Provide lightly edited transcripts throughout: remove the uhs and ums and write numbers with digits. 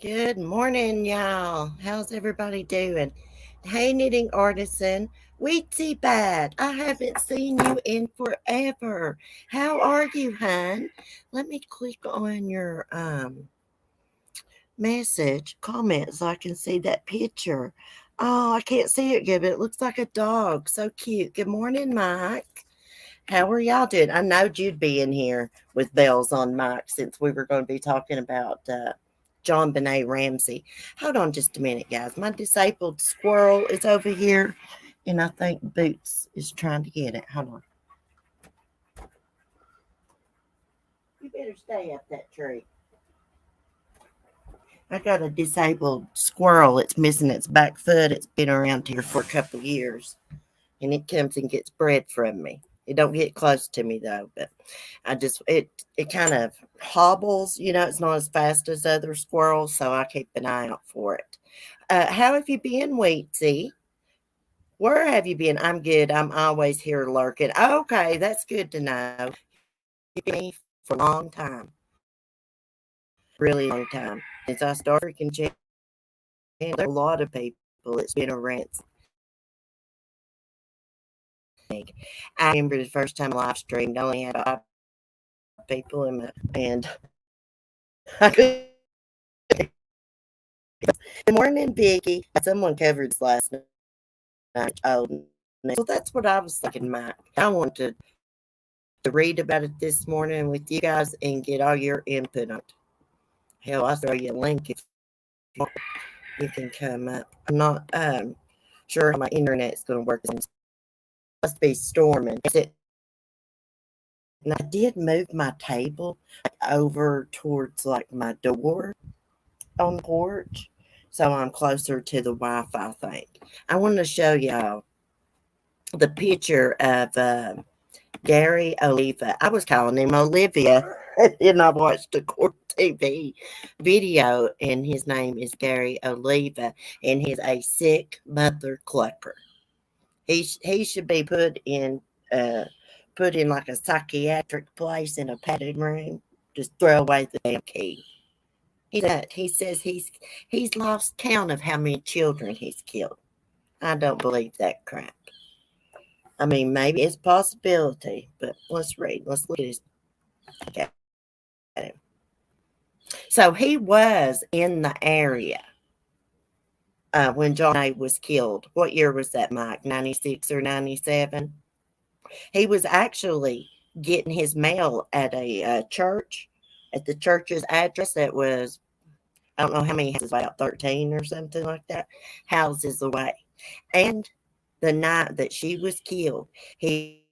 Good morning, y'all. How's everybody doing? Hey, knitting artisan, Weetsy Bad. I haven't seen you in forever. How are you, hun? Let me click on your message comment so I can see that picture. Oh, I can't see it good, but it looks like a dog. So cute. Good morning, Mike. How are y'all doing? I know you'd be in here with bells on Mike since we were going to be talking about Jon Benet Ramsey. Hold on just a minute, guys. My disabled squirrel is over here, and I think Boots is trying to get it. Hold on. You better stay up that tree. I got a disabled squirrel. It's missing its back foot. It's been around here for a couple of years, and it comes and gets bread from me. It don't get close to me though, but it kind of hobbles. It's not as fast as other squirrels, so I keep an eye out for it. How have you been, Wheatsy? Where have you been? I'm good. I'm always here lurking. Okay, that's good to know. You've been me for a long time, really long time. Since I started freaking channel, there's a lot of people. It's been a rant. I remember the first time I live streamed, I only had 5 people in my and I couldn't. Good morning, Vicky. Someone covered this last night. Oh, no. So that's what I was thinking, Mike. I wanted to read about it this morning with you guys and get all your input on it. Hell, I'll throw you a link if you can come up. I'm not sure how my internet's going to work. It must be storming. And I did move my table over towards like my door on the porch, so I'm closer to the Wi-Fi thing. I want to show y'all the picture of Gary Oliva. I was calling him Olivia, and I watched a court TV video, and his name is Gary Oliva, and he's a sick mother clucker. He should be put in like a psychiatric place in a padded room. Just throw away the damn key. He says he's lost count of how many children he's killed. I don't believe that crap. I mean, maybe it's a possibility, but let's read. Let's look at him. So he was in the area when John A. was killed. What year was that, Mike? 96 or 97? He was actually getting his mail at a church, at the church's address that was, I don't know how many houses, about 13 or something like that, houses away. And the night that she was killed, he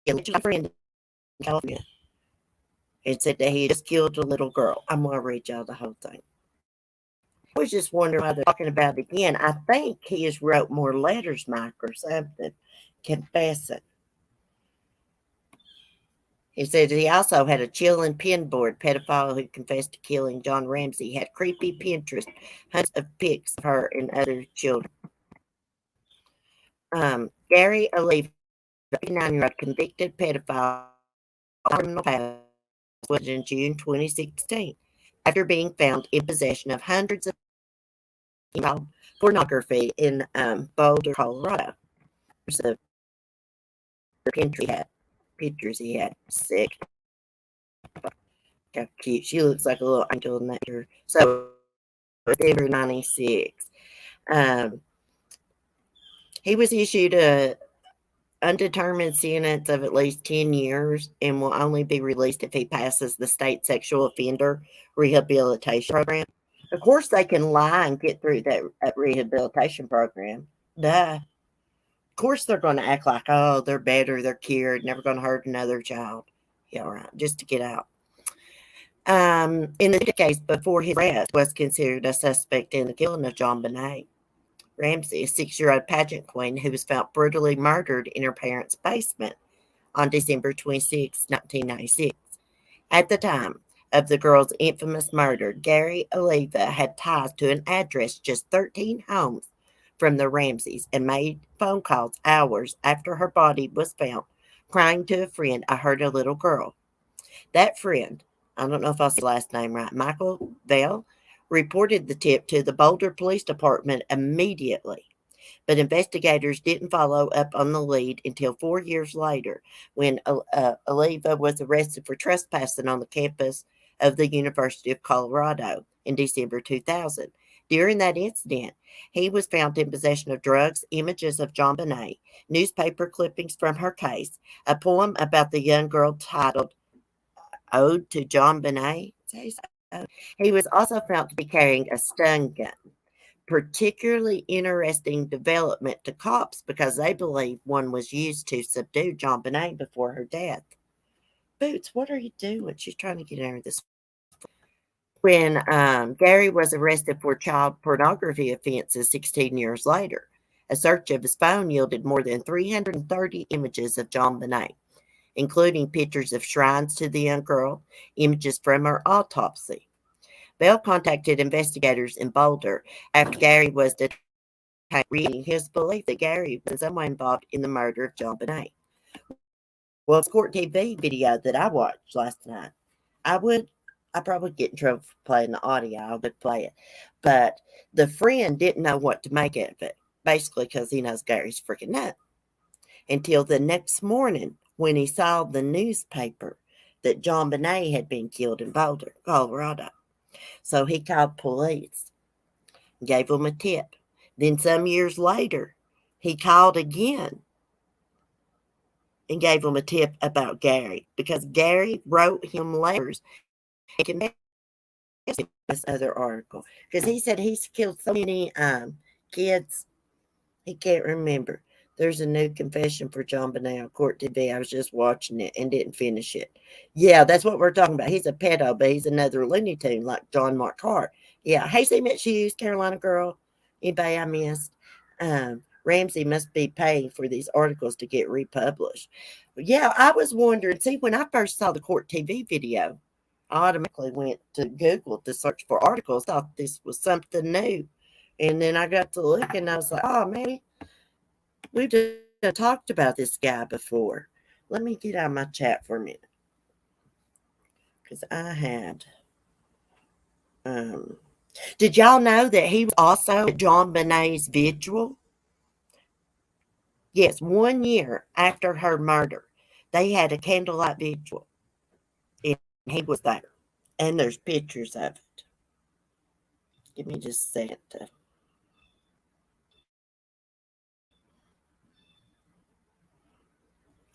allegedly friend in California and said that he just killed a little girl. I'm going to read y'all the whole thing. I was just wondering why they're talking about it again. I think he has wrote more letters, Mike, or something, confessing. He said he also had a chilling pin board. Pedophile who confessed to killing John Ramsey had creepy Pinterest hunts of pics of her and other children. Gary Oliva, 59-year-old convicted pedophile, criminal past was in June 2016 after being found in possession of hundreds of pornography in Boulder, Colorado. There's a pictures he had. Sick. How cute. She looks like a little angel in that picture. So, December 96. Um, he was issued a undetermined sentence of at least 10 years and will only be released if he passes the state sexual offender rehabilitation program. Of course, they can lie and get through that rehabilitation program. Duh. Of course, they're going to act like, oh, they're better, they're cured, never going to hurt another child. Yeah, all right, just to get out. In the decades before his arrest, was considered a suspect in the killing of Jon Benet Ramsey, a 6-year-old pageant queen who was found brutally murdered in her parents' basement on December 26, 1996. At the time of the girl's infamous murder, Gary Oliva had ties to an address just 13 homes from the Ramseys and made phone calls hours after her body was found, crying to a friend, "I heard a little girl." That friend, I don't know if I said the last name right, Michael Bell, reported the tip to the Boulder Police Department immediately. But investigators didn't follow up on the lead until 4 years later when Oliva was arrested for trespassing on the campus of the University of Colorado in December 2000. During that incident, he was found in possession of drugs, images of Jon Benet, newspaper clippings from her case, a poem about the young girl titled Ode to Jon Benet. He was also found to be carrying a stun gun. Particularly interesting development to cops because they believe one was used to subdue Jon Benet before her death. Boots, what are you doing? She's trying to get out of this. When Gary was arrested for child pornography offenses 16 years later, a search of his phone yielded more than 330 images of Jon Benet, including pictures of shrines to the young girl, images from her autopsy. Bell contacted investigators in Boulder after Gary was detained, reading his belief that Gary was someone involved in the murder of Jon Benet. Well, the court TV video that I watched last night, I probably get in trouble for playing the audio. I would play it. But the friend didn't know what to make of it, basically because he knows Gary's freaking nut. Until the next morning when he saw the newspaper that Jon Benet had been killed in Boulder, Colorado. So he called police, gave them a tip. Then some years later, he called again and gave them a tip about Gary because Gary wrote him letters and confessed in this other article because he said he's killed so many kids he can't remember. There's a new confession for Jon Benet on Court TV. I was just watching it and didn't finish it. Yeah, that's what we're talking about. He's a pedo, but he's another Looney Tune like John Mark Hart. Yeah, hey, see Mitch Hughes, Carolina girl. Anybody I missed? Ramsey must be paying for these articles to get republished. But yeah, I was wondering. See, when I first saw the Court TV video, I automatically went to Google to search for articles. Thought this was something new. And then I got to look and I was like, oh, man, we've just talked about this guy before. Let me get out of my chat for a minute. Because I had. Did y'all know that he was also Jon Benet's vigil? Yes, 1 year after her murder, they had a candlelight vigil. And he was there. And there's pictures of it. Give me just a second to.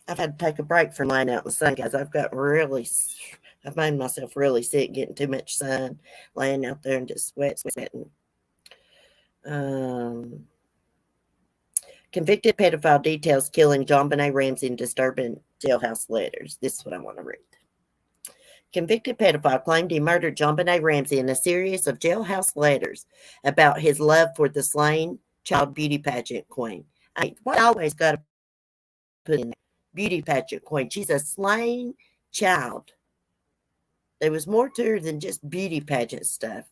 I've had to take a break from laying out in the sun, guys. I've made myself really sick getting too much sun, laying out there and just sweating. Convicted pedophile details killing Jon Benet Ramsey and disturbing jailhouse letters. This is what I want to read. Convicted pedophile claimed he murdered Jon Benet Ramsey in a series of jailhouse letters about his love for the slain child beauty pageant queen. Why always got to put in beauty pageant queen? She's a slain child. There was more to her than just beauty pageant stuff.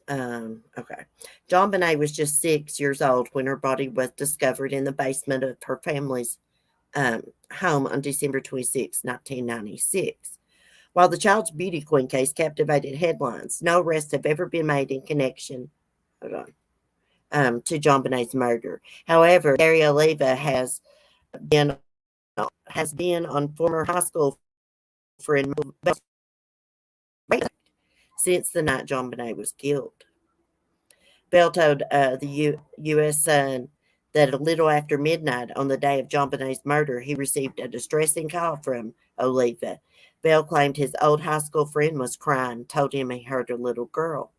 Okay. Jon Benet was just 6 years old when her body was discovered in the basement of her family's home on December 26, 1996. While the child's beauty queen case captivated headlines, no arrests have ever been made in connection to Jon Benet's murder. However, Gary Oliva has been on former high school friend since the night Jon Benet was killed. Bell told the U.S. Sun that a little after midnight on the day of Jon Benet's murder, he received a distressing call from Oliva. Bell claimed his old high school friend was crying, told him he heard a little girl.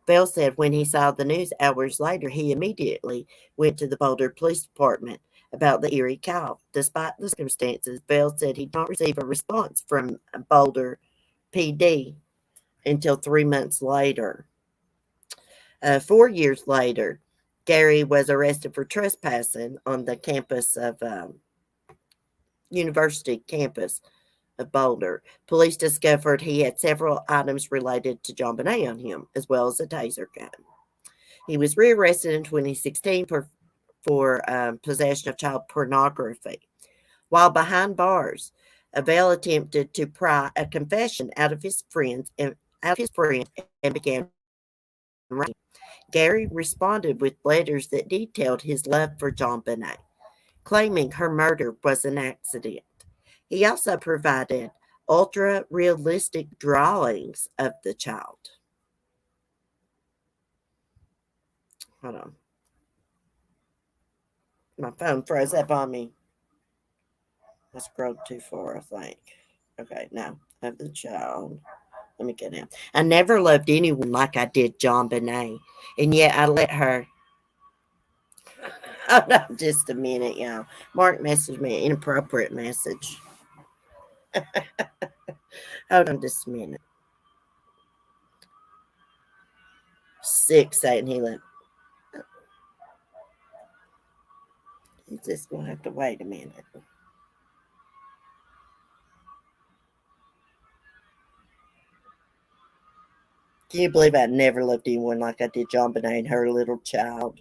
Bell said when he saw the news hours later, he immediately went to the Boulder Police Department about the eerie call. Despite the circumstances, Bell said he did not receive a response from Boulder PD until 3 months later. 4 years later, Gary was arrested for trespassing on the campus of University campus of Boulder. Police discovered he had several items related to Jon Benet on him, as well as a taser gun. He was rearrested in 2016 for possession of child pornography. While behind bars, Bell attempted to pry a confession out of his friends out his friend and began writing. Gary responded with letters that detailed his love for Jon Benet, claiming her murder was an accident. He also provided ultra realistic drawings of the child. Hold on. My phone froze up on me. I scrolled too far, I think. Okay, now of the child. Let me get down. I never loved anyone like I did Jon Benet, and yet I let her. Hold on just a minute, y'all. Mark messaged me an inappropriate message. Hold on just a minute. 6 saying he left. He's just going to have to wait a minute. Can you believe I never loved anyone like I did Jon Benet and her little child?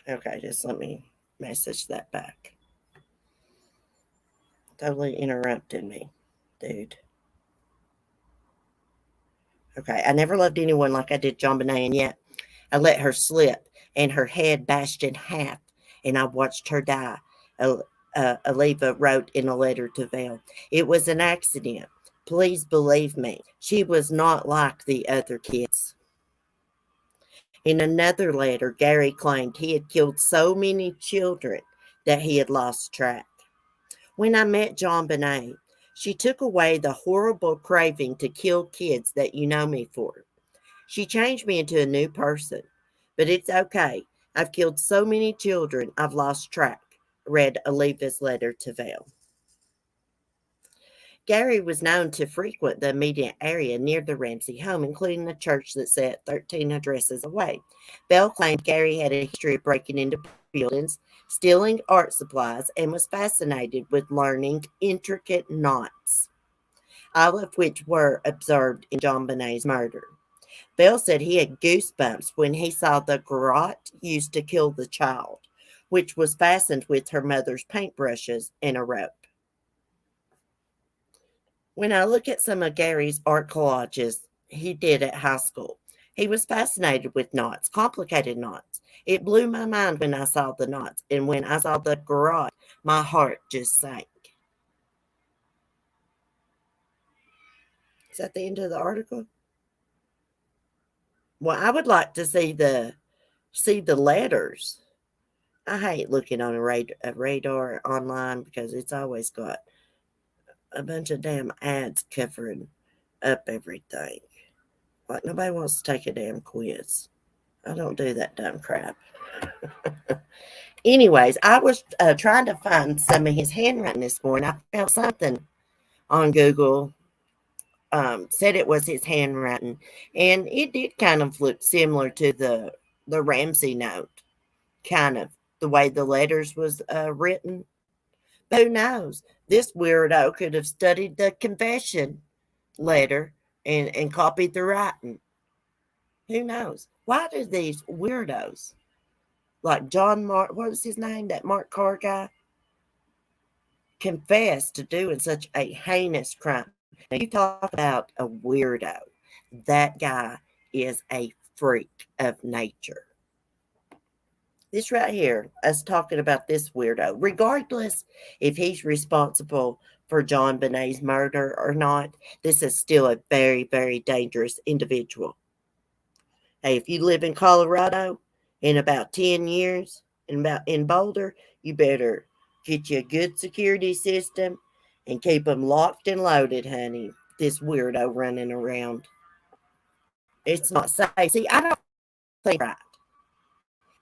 Okay, just let me message that back. Totally interrupted me, dude. Okay, I never loved anyone like I did Jon Benet, and yet I let her slip and her head bashed in half, and I watched her die. Aliva wrote in a letter to Val. It was an accident. Please believe me. She was not like the other kids. In another letter, Gary claimed he had killed so many children that he had lost track. When I met Jon Benet, she took away the horrible craving to kill kids that you know me for. She changed me into a new person. But it's okay. I've killed so many children, I've lost track, read Aliva's letter to Val. Gary was known to frequent the immediate area near the Ramsey home, including the church that sat 13 addresses away. Bell claimed Gary had a history of breaking into buildings, stealing art supplies, and was fascinated with learning intricate knots, all of which were observed in Jon Benet's murder. Bell said he had goosebumps when he saw the garrote used to kill the child, which was fastened with her mother's paintbrushes and a rope. When I look at some of Gary's art collages he did at high school, he was fascinated with knots, complicated knots. It blew my mind when I saw the knots, and when I saw the garrote, my heart just sank. Is that the end of the article? Well, I would like to see the letters. I hate looking on a radar online because it's always got a bunch of damn ads covering up everything. Like nobody wants to take a damn quiz. I don't do that dumb crap. Anyways, I was trying to find some of his handwriting this morning. I found something on Google. Said it was his handwriting, and it did kind of look similar to the Ramsey note, kind of the way the letters was written. But who knows? This weirdo could have studied the confession letter and copied the writing. Who knows? Why do these weirdos like John Mark, what was his name? That Mark Carr guy confess to doing such a heinous crime. Now you talk about a weirdo. That guy is a freak of nature. This right here, us talking about this weirdo, regardless if he's responsible for Jon Benet's murder or not, this is still a very, very dangerous individual. Hey, if you live in Colorado in about 10 years, in Boulder, you better get you a good security system and keep them locked and loaded, honey. This weirdo running around. It's not safe. See, I don't think right.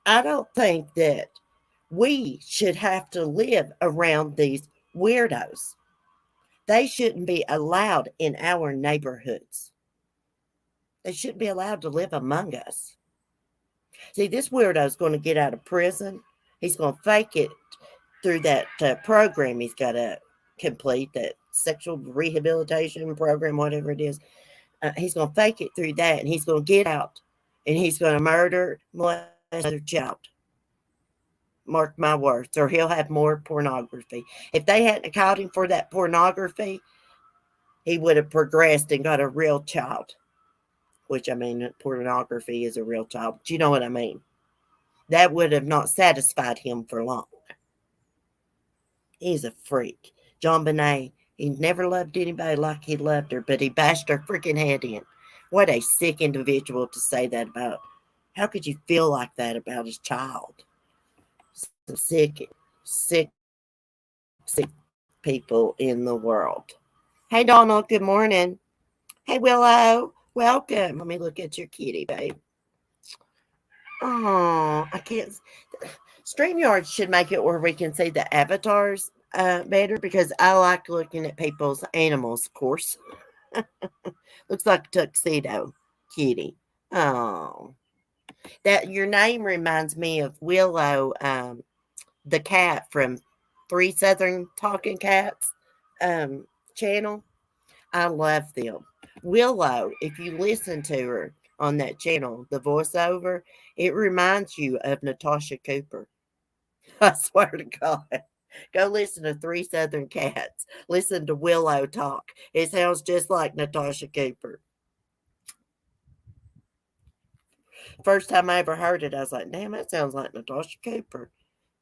I don't think that we should have to live around these weirdos. They shouldn't be allowed in our neighborhoods. They shouldn't be allowed to live among us. See, this weirdo is going to get out of prison. He's going to fake it through that program he's got to complete, that sexual rehabilitation program, whatever it is. He's going to fake it through that, and he's going to get out, and he's going to murder, molest another child. Mark my words, or he'll have more pornography. If they hadn't caught him for that pornography, he would have progressed and got a real child. Which, I mean, pornography is a real child. But you know what I mean? That would have not satisfied him for long. He's a freak. Jon Benet, he never loved anybody like he loved her, but he bashed her freaking head in. What a sick individual to say that about. How could you feel like that about his child? Some sick, sick people in the world. Hey, Donald, good morning. Hey, Willow, welcome. Let me look at your kitty, babe. Oh, I can't. StreamYard should make it where we can see the avatars better because I like looking at people's animals, of course. Looks like a tuxedo kitty. Oh, that your name reminds me of Willow, the cat from Three Southern Talking Cats channel. I love them. Willow, if you listen to her on that channel, the voiceover, it reminds you of Natasha Cooper. I swear to God. Go listen to Three Southern Cats. Listen to Willow talk. It sounds just like Natasha Cooper. First time I ever heard it, I was like, damn, that sounds like Natasha Cooper.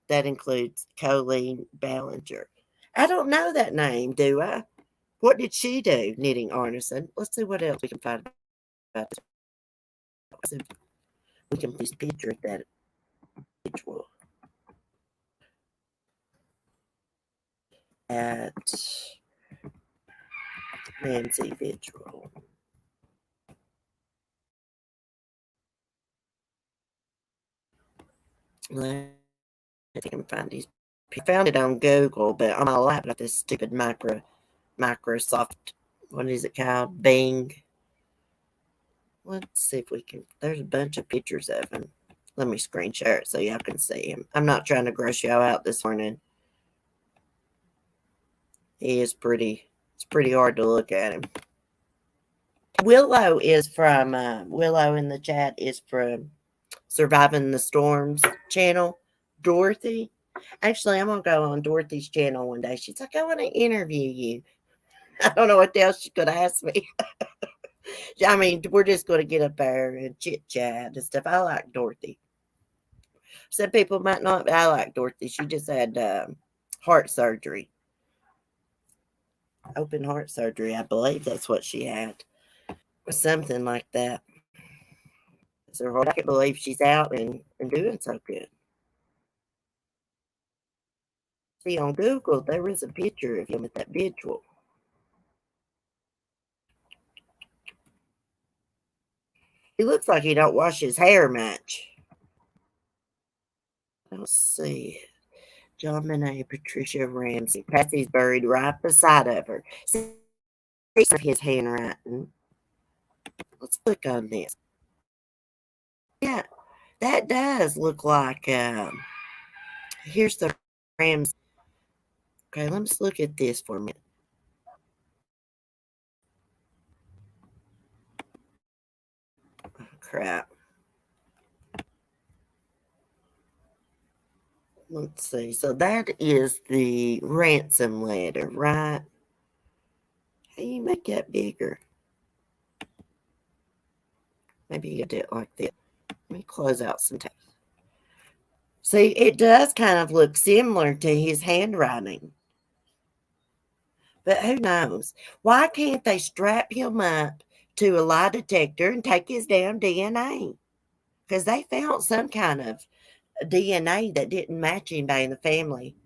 That includes Colleen Ballinger. I don't know that name, do I? What did she do, Knitting Artisan? Let's see what else we can find about this. We can please picture that individual at Ramsey Visual. Let's see if I can find these. I found it on Google, but on my laptop, this stupid Microsoft, what is it called? Bing. Let's see if we can. There's a bunch of pictures of him. Let me screen share it so y'all can see him. I'm not trying to gross y'all out this morning. He is pretty. It's pretty hard to look at him. Willow is from Willow in the chat is from Surviving the Storms channel. Dorothy. Actually, I'm gonna go on Dorothy's channel one day. She's like, I want to interview you. I don't know what else she could ask me. I mean, we're just going to get up there and chit chat and stuff. I like Dorothy. Some people might not, but I like Dorothy. She just had heart surgery, open heart surgery. I believe that's what she had, or something like that. So I can't believe she's out and doing so good. See, on Google, there is a picture of him at that visual. He looks like he don't wash his hair much. Let's see. Jon Benet, Patricia Ramsey. Patsy's buried right beside of her. See his handwriting. Let's click on this. Yeah, that does look like. Here's the Rams. Okay, let's look at this for a minute. Oh, crap. Let's see. So that is the ransom letter, right? How you make that bigger? Maybe you do it like this. Let me close out some text. See, it does kind of look similar to his handwriting. But who knows? Why can't they strap him up to a lie detector and take his damn DNA? Because they found some kind of DNA that didn't match anybody in the family.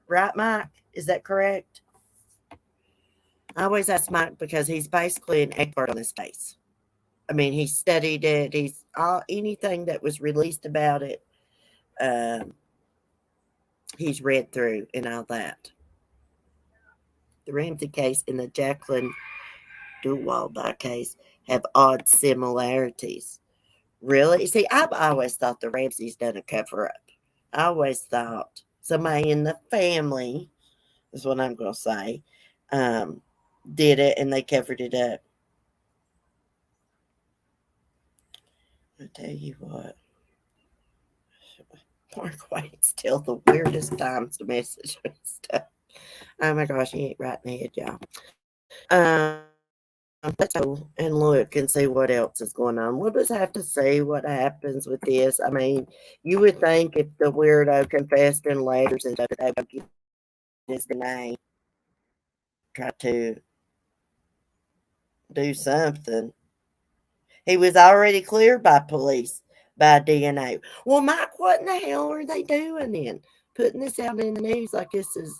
Right, Mike? Is that correct? I always ask Mike because he's basically an expert on this case. I mean, he studied it. He's all anything that was released about it. Um, he's read through and all that. The Ramsey case and the Jacqueline Duwalda case have odd similarities. Really? See, I've always thought the Ramseys done a cover up. I always thought somebody in the family, is what I'm going to say, did it and they covered it up. I tell you what. Parkway. It's still the weirdest times to message and stuff. Oh my gosh, he ain't right in the head, y'all. Let's go and look and see what else is going on. We'll just have to see what happens with this. I mean, you would think if the weirdo confessed in letters and stuff, that they would get his name, try to do something. He was already cleared by police by DNA. Well, Mike, what in the hell are they doing then? Putting this out in the news like this is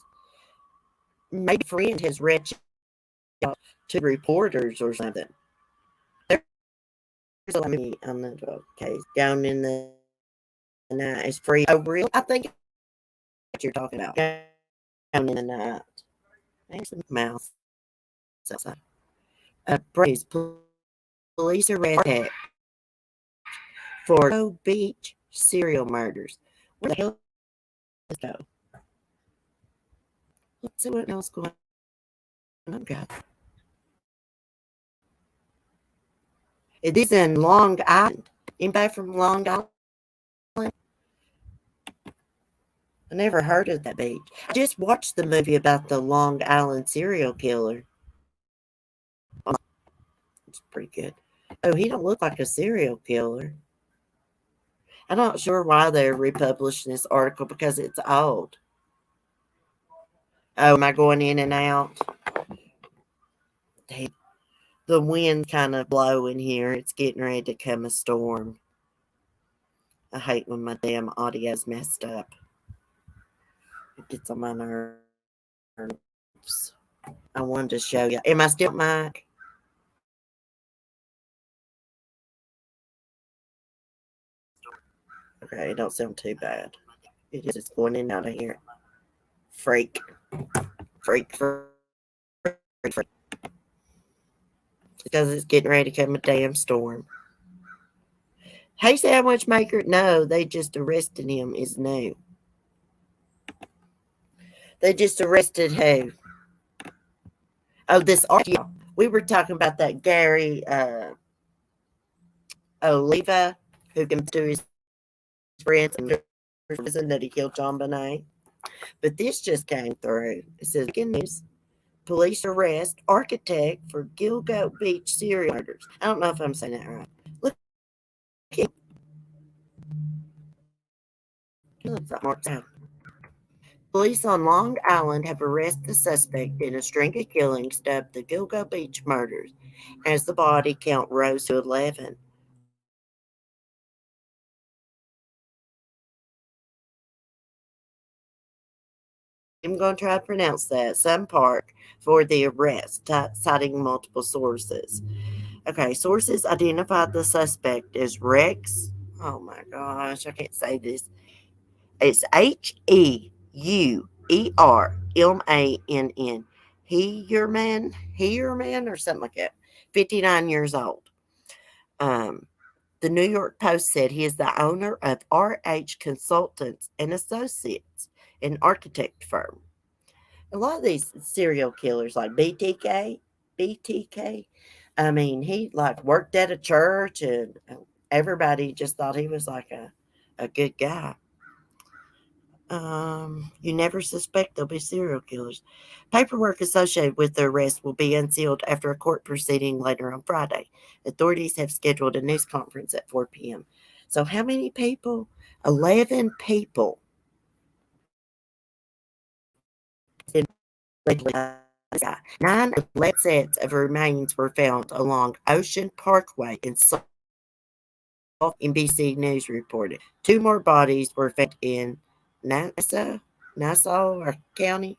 maybe a friend has read to reporters or something. There's a lot on the drug case down in the night. It's free. Oh, really? I think what you're talking about. Down in the night. There's some mouse. Praise police arrest for Beach serial murders. Where the hell did this go? Let's see what else going on, guys. It is in Long Island. Anybody from Long Island? I never heard of that beach. I just watched the movie about the Long Island serial killer. It's pretty good. Oh, he don't look like a serial killer. I'm not sure why they're republishing this article because it's old. Oh, am I going in and out? The wind kind of blowing here. It's getting ready to come a storm. I hate when my damn audio's messed up. It gets on my nerves. I wanted to show you. Am I still mic? Okay, it don't sound too bad. It is just going in and out of here. Freak. Freak. Freak. Because it's getting ready to come a damn storm. Hey, sandwich maker. No, they just arrested him is new. They just arrested who? Oh, this article. We were talking about that Gary Oliva who came to his friends in prison that he killed Jon Benet. But this just came through. It says, news. Police arrest architect for Gilgo Beach serial murders. I don't know if I'm saying that right. Look. Police on Long Island have arrested the suspect in a string of killings dubbed the Gilgo Beach murders as the body count rose to 11. I'm going to try to pronounce that. Some park for the arrest, citing multiple sources. Okay, sources identified the suspect as Rex. Oh my gosh, I can't say this. It's Heuermann. Heuermann, or something like that. 59 years old. Um, the New York Post said he is the owner of RH Consultants and Associates, an architect firm. A lot of these serial killers, like BTK, I mean, he like worked at a church, and everybody just thought he was like a good guy. You never suspect they'll be serial killers. Paperwork associated with the arrest will be unsealed after a court proceeding later on Friday. Authorities have scheduled a news conference at 4 p.m. So, how many people? 11 people. Nine lead sets of remains were found along Ocean Parkway in NBC News reported. Two more bodies were found in Nassau County.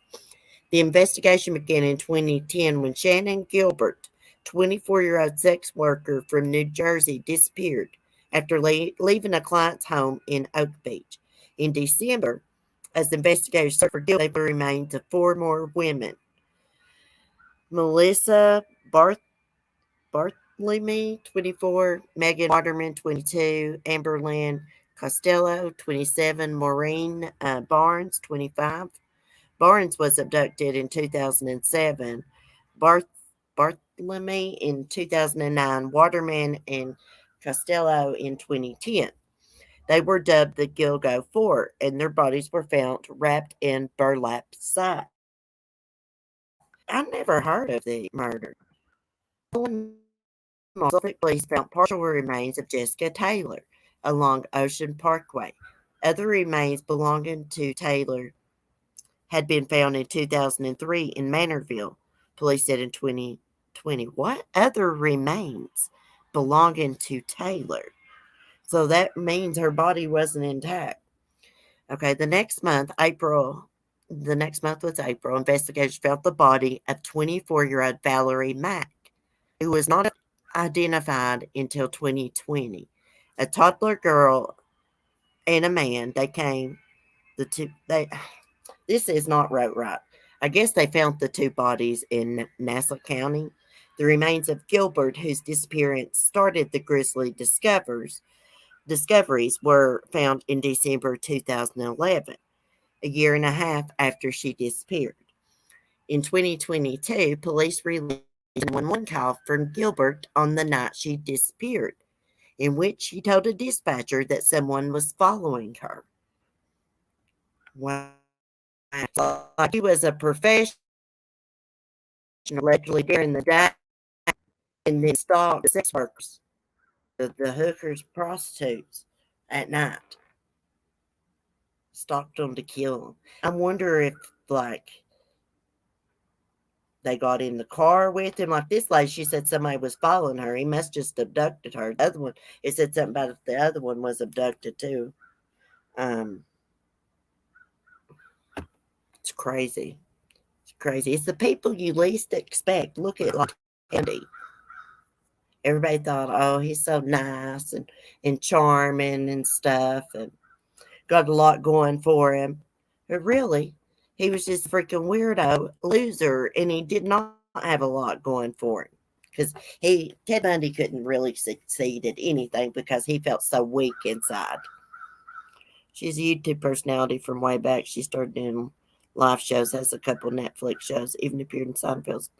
The investigation began in 2010 when Shannon Gilbert, 24-year-old sex worker from New Jersey, disappeared after leaving a client's home in Oak Beach. In December, as investigators searched for Gilbert, they remained to four more women. Melissa Bartholomew, 24, Megan Waterman, 22, Amber Lynn Costello, 27, Maureen Barnes, 25. Barnes was abducted in 2007, Bartholomew in 2009, Waterman and Costello in 2010. They were dubbed the Gilgo Fort, and their bodies were found wrapped in burlap sack. I never heard of the murder. Suffolk police found partial remains of Jessica Taylor along Ocean Parkway. Other remains belonging to Taylor had been found in 2003 in Manorville. Police said in 2020. What other remains belonging to Taylor? So that means her body wasn't intact. Okay, the next month was April, investigators found the body of 24-year-old Valerie Mack, who was not identified until 2020. A toddler girl and a man, this is not wrote right. I guess they found the two bodies in Nassau County. The remains of Gilbert, whose disappearance started the grisly discoveries, were found in December 2011, a year and a half after she disappeared. In 2022, police released a 911 call from Gilbert on the night she disappeared, in which she told a dispatcher that someone was following her. Wow. Like he was a professional, allegedly during the day, and then stalked sex workers, the hookers, prostitutes at night. Stalked them to kill them. I wonder if, like, they got in the car with him. Like this lady, she said somebody was following her. He must just abducted her. The other one, it said something about if the other one was abducted too. Um, it's crazy. It's crazy. It's the people you least expect. Look at like Andy. Everybody thought, oh, he's so nice and charming and stuff, and got a lot going for him. But really, he was just a freaking weirdo, loser, and he did not have a lot going for him. Because Ted Bundy couldn't really succeed at anything because he felt so weak inside. She's a YouTube personality from way back. She started doing live shows, has a couple Netflix shows, even appeared in Seinfeld's.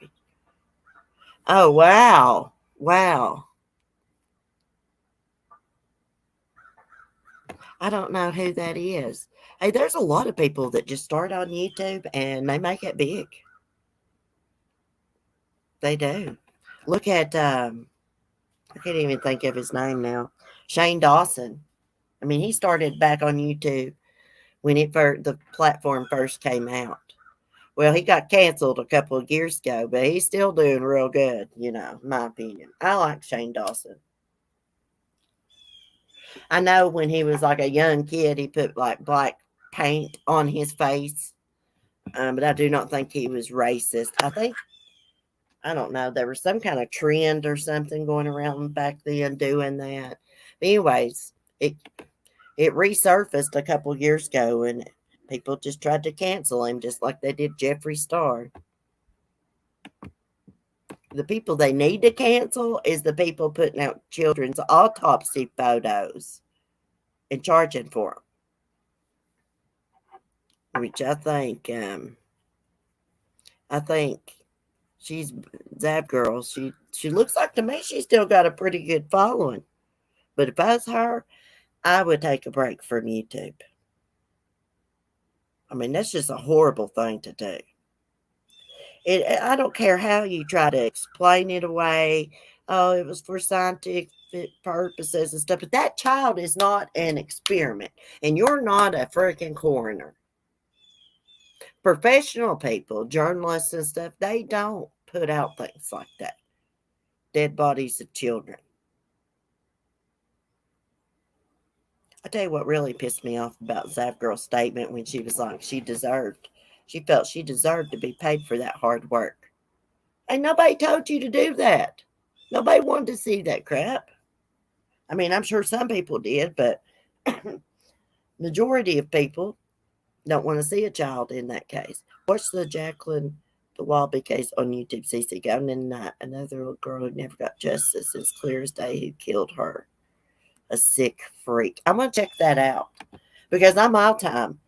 Oh, wow. Wow. I don't know who that is. Hey, there's a lot of people that just start on YouTube and they make it big. They do. Look at I can't even think of his name now. Shane Dawson. I mean, he started back on YouTube when the platform first came out. Well, he got canceled a couple of years ago, but he's still doing real good, in my opinion. I like Shane Dawson. I know when he was like a young kid, he put like black paint on his face, but I do not think he was racist. I don't know, there was some kind of trend or something going around back then doing that. But anyways, it resurfaced a couple years ago, and people just tried to cancel him, just like they did Jeffree Star. The people they need to cancel is the people putting out children's autopsy photos and charging for them, which I think she's that girl. She looks like to me she's still got a pretty good following. But if I was her, I would take a break from YouTube. I mean, that's just a horrible thing to do. I don't care how you try to explain it away. Oh, it was for scientific purposes and stuff. But that child is not an experiment, and you're not a freaking coroner. Professional people, journalists and stuff, they don't put out things like that. Dead bodies of children. I tell you what really pissed me off about Zav Girl's statement when she was like she felt she deserved to be paid for that hard work. Ain't nobody told you to do that. Nobody wanted to see that crap. I mean, I'm sure some people did, but majority of people don't want to see a child in that case. Watch the Jacqueline the Walby case on YouTube. CC Gavin and another little girl who never got justice. It's clear as day who killed her. A sick freak. I'm gonna check that out because I'm all time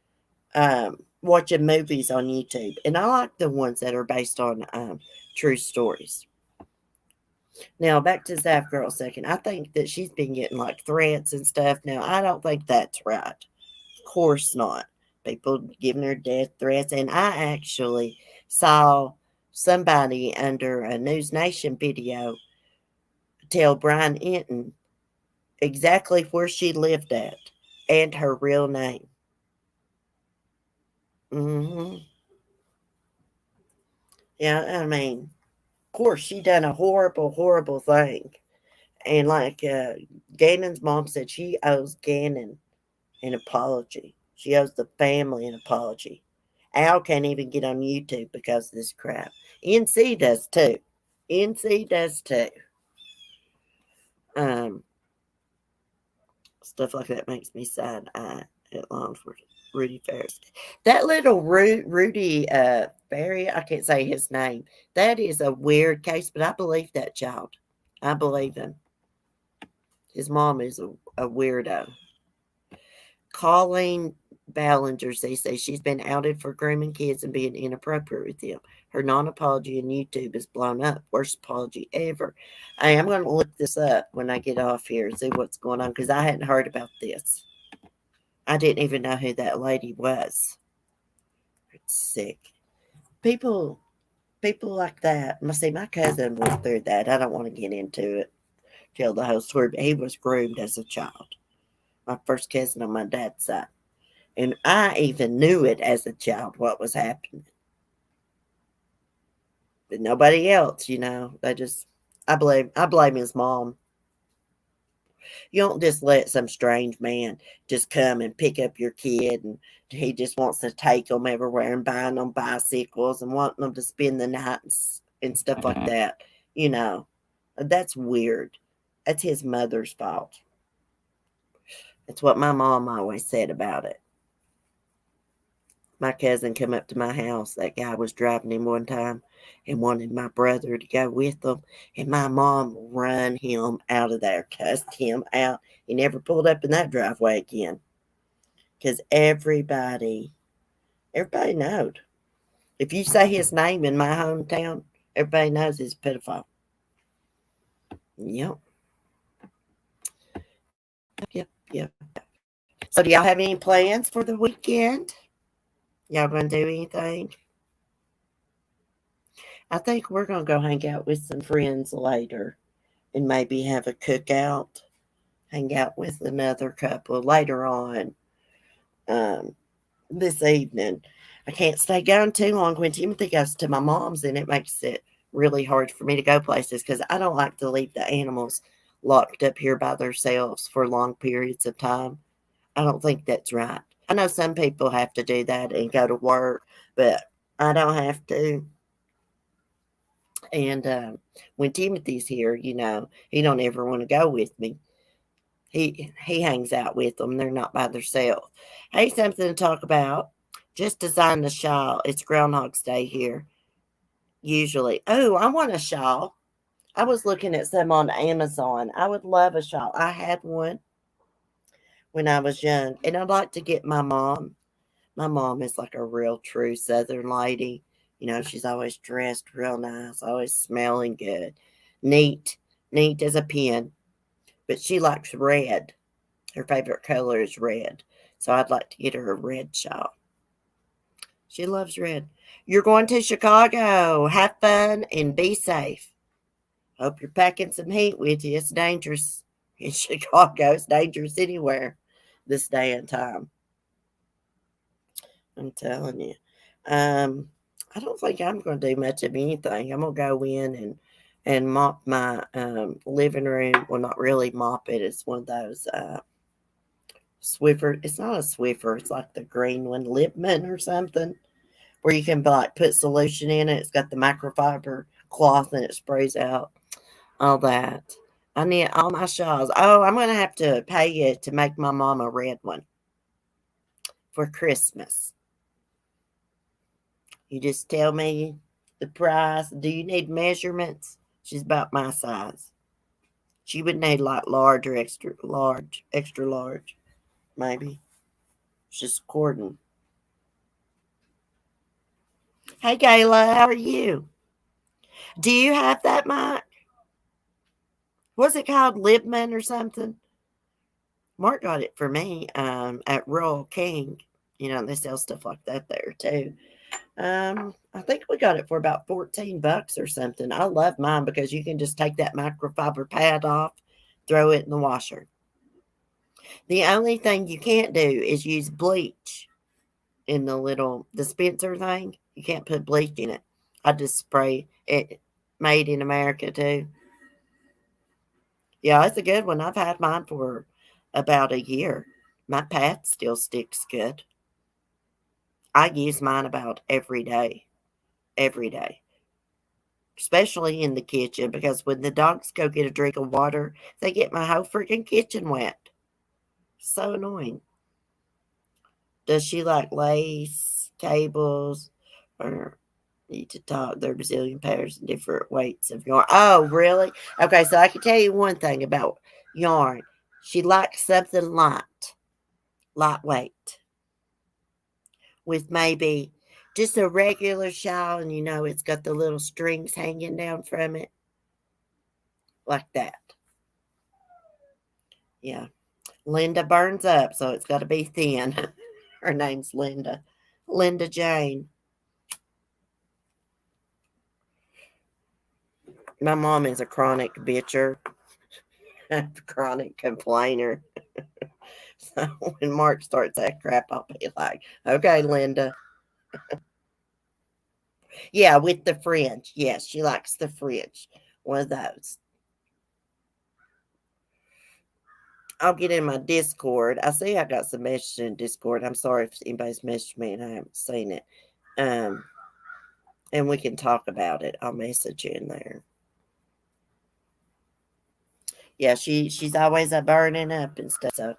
watching movies on YouTube, and I like the ones that are based on true stories. Now back to Zaf Girl a second. I think that she's been getting like threats and stuff. Now I don't think that's right. Of course not. People giving her death threats, and I actually saw somebody under a News Nation video tell Brian Enton exactly where she lived at and her real name. Hmm. Yeah, I mean, of course, she done a horrible, horrible thing. And like Gannon's mom said, she owes Gannon an apology. She owes the family an apology. Al can't even get on YouTube because of this crap. NC does too. NC does too. Um, Stuff like that makes me sad eye at long for Rudy Ferris. That little Rudy Ferry, I can't say his name. That is a weird case, but I believe that child. I believe him. His mom is a weirdo. Colleen Ballinger, they say she's been outed for grooming kids and being inappropriate with them. Her non-apology on YouTube is blown up. Worst apology ever. I'm going to look this up when I get off here and see what's going on because I hadn't heard about this. I didn't even know who that lady was. It's sick. People, people like that. See, my cousin went through that. I don't want to get into it. Tell the whole story, but he was groomed as a child. My first cousin on my dad's side. And I even knew it as a child what was happening. But nobody else, they just I blame his mom. You don't just let some strange man just come and pick up your kid and he just wants to take them everywhere and buying them bicycles and wanting them to spend the night and stuff like that. You know, that's weird. That's his mother's fault. That's what my mom always said about it. My cousin come up to my house. That guy was driving him one time and wanted my brother to go with them. And my mom run him out of there, cussed him out. He never pulled up in that driveway again. Because everybody knowed. If you say his name in my hometown, everybody knows he's a pedophile. Yep. Yep. So do y'all have any plans for the weekend? Y'all gonna do anything? I think we're gonna go hang out with some friends later and maybe have a cookout, hang out with another couple later on this evening. I can't stay gone too long when Timothy goes to my mom's, and it makes it really hard for me to go places because I don't like to leave the animals locked up here by themselves for long periods of time. I don't think that's right. I know some people have to do that and go to work, but I don't have to. And when Timothy's here, he don't ever want to go with me. He hangs out with them. They're not by themselves. Hey, something to talk about. Just designed a shawl. It's Groundhog's Day here. Usually. Oh, I want a shawl. I was looking at some on Amazon. I would love a shawl. I had one when I was young, and I'd like to get my mom. My mom is like a real true Southern lady. She's always dressed real nice, always smelling good, neat, neat as a pin. But she likes red. Her favorite color is red. So I'd like to get her a red shawl. She loves red. You're going to Chicago. Have fun and be safe. Hope you're packing some heat with you. It's dangerous in Chicago. It's dangerous anywhere this day and time. I'm telling you. I don't think I'm going to do much of anything. I'm going to go in and mop my living room. Well, not really mop it. It's one of those Swiffer. It's not a Swiffer. It's like the green one, Lipman or something, where you can like put solution in it. It's got the microfiber cloth and it sprays out all that. I need all my shawls. Oh, I'm going to have to pay you to make my mom a red one for Christmas. You just tell me the price. Do you need measurements? She's about my size. She would need like large or extra large, maybe. It's just according. Hey, Gayla, how are you? Do you have that mic? Was it called Libman or something? Mark got it for me at Royal King. You know, they sell stuff like that there too. I think we got it for about $14 or something. I love mine because you can just take that microfiber pad off, throw it in the washer. The only thing you can't do is use bleach in the little dispenser thing. You can't put bleach in it. I just spray it. Made in America too. Yeah, it's a good one. I've had mine for about a year. My pad still sticks good. I use mine about every day, especially in the kitchen because when the dogs go get a drink of water, they get my whole freaking kitchen wet. So annoying. Does she like lace, cables, or need to talk? There are bazillion pairs and different weights of yarn. Oh, really? Okay, so I can tell you one thing about yarn. She likes something lightweight, with maybe just a regular shawl, and it's got the little strings hanging down from it, like that. Yeah. Linda burns up, so it's got to be thin. Her name's Linda. Linda Jane. My mom is a chronic bitcher, a chronic complainer. So when Mark starts that crap, I'll be like, okay, Linda. Yeah, with the fringe. Yes, she likes the fringe. One of those. I'll get in my Discord. I see I got some messages in Discord. I'm sorry if anybody's messaged me and I haven't seen it. Um, and we can talk about it. I'll message you in there. Yeah, she's always a burning up and stuff. So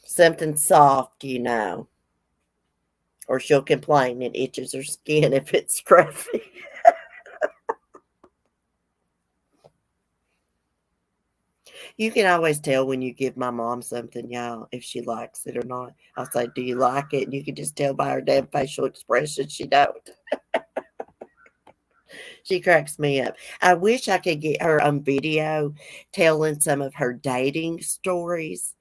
something soft. Or she'll complain it itches her skin if it's scruffy. You can always tell when you give my mom something, y'all, if she likes it or not. I'll say, "Do you like it?" And you can just tell by her damn facial expression she don't. She cracks me up. I wish I could get her on video telling some of her dating stories,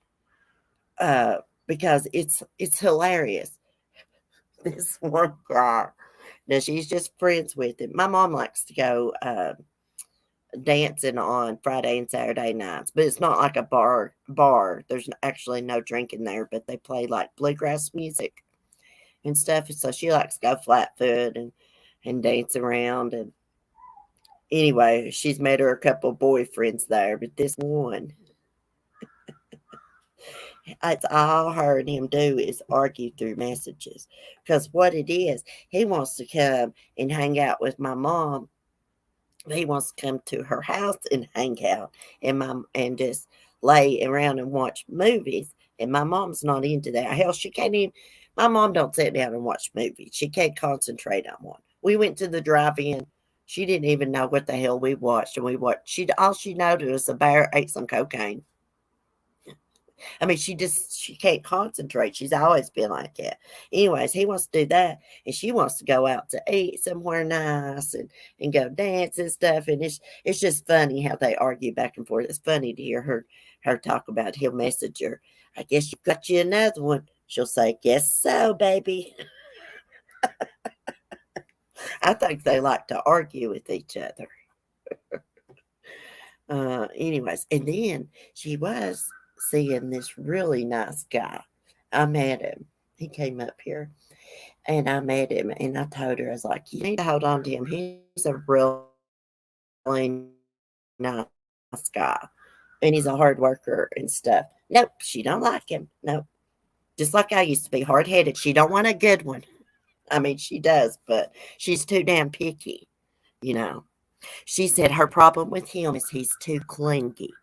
uh, because it's hilarious. This one girl, now she's just friends with him. My mom likes to go dancing on Friday and Saturday nights, but it's not like a bar. There's actually no drinking there, but they play like bluegrass music and stuff. So she likes to go flat foot and dance around. And anyway, she's met her a couple boyfriends there, but this one, it's all her and him do is argue through messages. Because what it is, he wants to come and hang out with my mom. He wants to come to her house and hang out and just lay around and watch movies. And my mom's not into that. Hell, she can't even. My mom don't sit down and watch movies. She can't concentrate on one. We went to the drive-in. She didn't even know what the hell we watched, and we watched. All she noticed was the bear ate some cocaine. I mean, she can't concentrate. She's always been like that. Anyways, he wants to do that, and she wants to go out to eat somewhere nice and go dance and stuff. And it's just funny how they argue back and forth. It's funny to hear her talk about. He'll message her. I guess you got you another one. She'll say, "Guess so, baby." I think they like to argue with each other. Anyways, and then she was seeing this really nice guy. I met him. He came up here and I met him and I told her, I was like, you need to hold on to him. He's a really nice guy and he's a hard worker and stuff. Nope, she don't like him. Nope. Just like I used to be hard headed. She don't want a good one. I mean, she does, but she's too damn picky, you know. She said her problem with him is he's too clingy.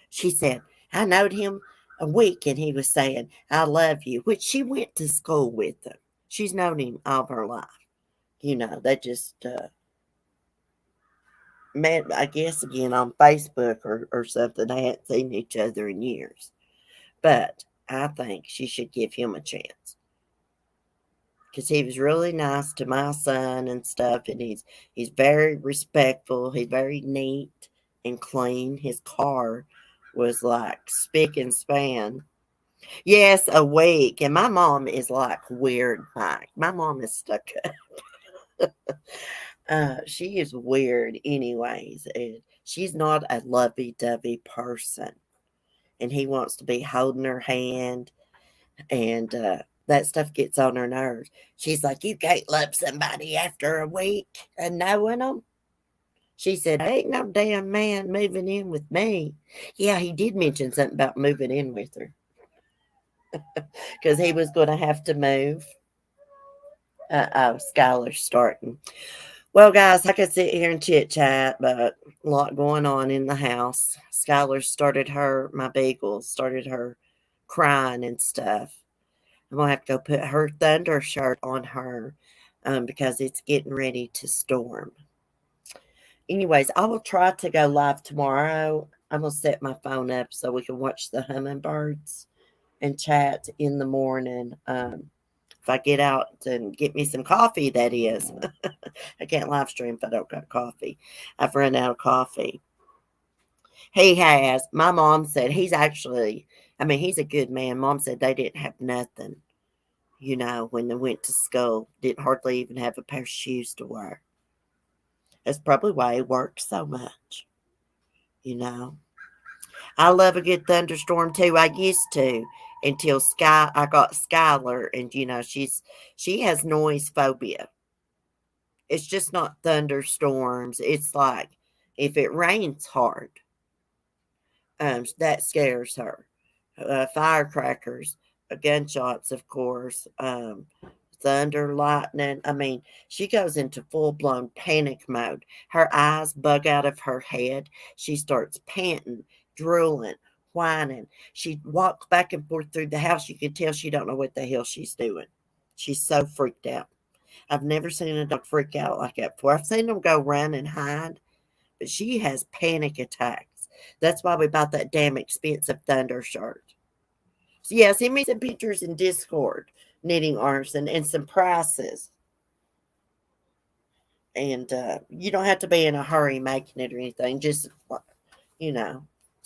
She said, I knowed him a week and he was saying, I love you, which she went to school with him. She's known him all her life. They just met, I guess, again on Facebook or something. They hadn't seen each other in years. But I think she should give him a chance because he was really nice to my son and stuff. And he's very respectful. He's very neat. and clean. His car was like spick and span. Yes, a week. And my mom is like weird, Mike. My mom is stuck up. She is weird, anyways. And she's not a lovey dovey person. And he wants to be holding her hand, and that stuff gets on her nerves. She's like, "You can't love somebody after a week and knowing them." She said, "Ain't no damn man moving in with me." Yeah, he did mention something about moving in with her because he was going to have to move. Oh, Skylar's starting. Well, guys, I could sit here and chit chat, but a lot going on in the house. Skylar started my beagle started her crying and stuff. I'm going to have to go put her thunder shirt on her because it's getting ready to storm. Anyways, I will try to go live tomorrow. I'm going to set my phone up so we can watch the hummingbirds and chat in the morning. If I get out and get me some coffee, that is. I can't live stream if I don't got coffee. I've run out of coffee. He has. My mom said he's a good man. Mom said they didn't have nothing, when they went to school. Didn't hardly even have a pair of shoes to wear. That's probably why he worked so much, you know. I love a good thunderstorm too. I used to until I got Skylar, and she has noise phobia. It's just not thunderstorms. It's like if it rains hard, that scares her. Firecrackers, gunshots, of course, thunder, lightning. I mean, she goes into full blown panic mode. Her eyes bug out of her head. She starts panting, drooling, whining. She walks back and forth through the house. You can tell she don't know what the hell she's doing. She's so freaked out. I've never seen a dog freak out like that before. I've seen them go run and hide, but she has panic attacks. That's why we bought that damn expensive thunder shirt. So yeah, send me some pictures in Discord, knitting artisan, and some prices. And you don't have to be in a hurry making it or anything. Just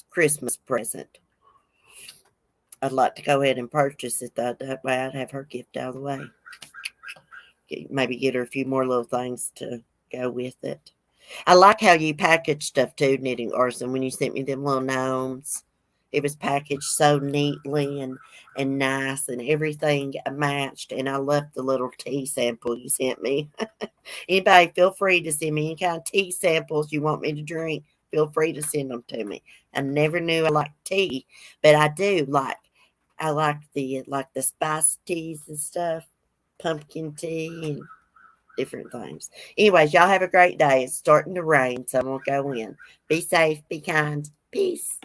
Christmas present. I'd like to go ahead and purchase it though. That way I'd have her gift out of the way. Maybe get her a few more little things to go with it. I like how you package stuff too, knitting artisan. When you sent me them little gnomes, it was packaged so neatly and nice, and everything matched. And I love the little tea sample you sent me. Anybody, feel free to send me any kind of tea samples you want me to drink. Feel free to send them to me. I never knew I liked tea, but I do like. I like the spice teas and stuff, pumpkin tea and different things. Anyways, y'all have a great day. It's starting to rain, so I'm gonna go in. Be safe, be kind. Peace.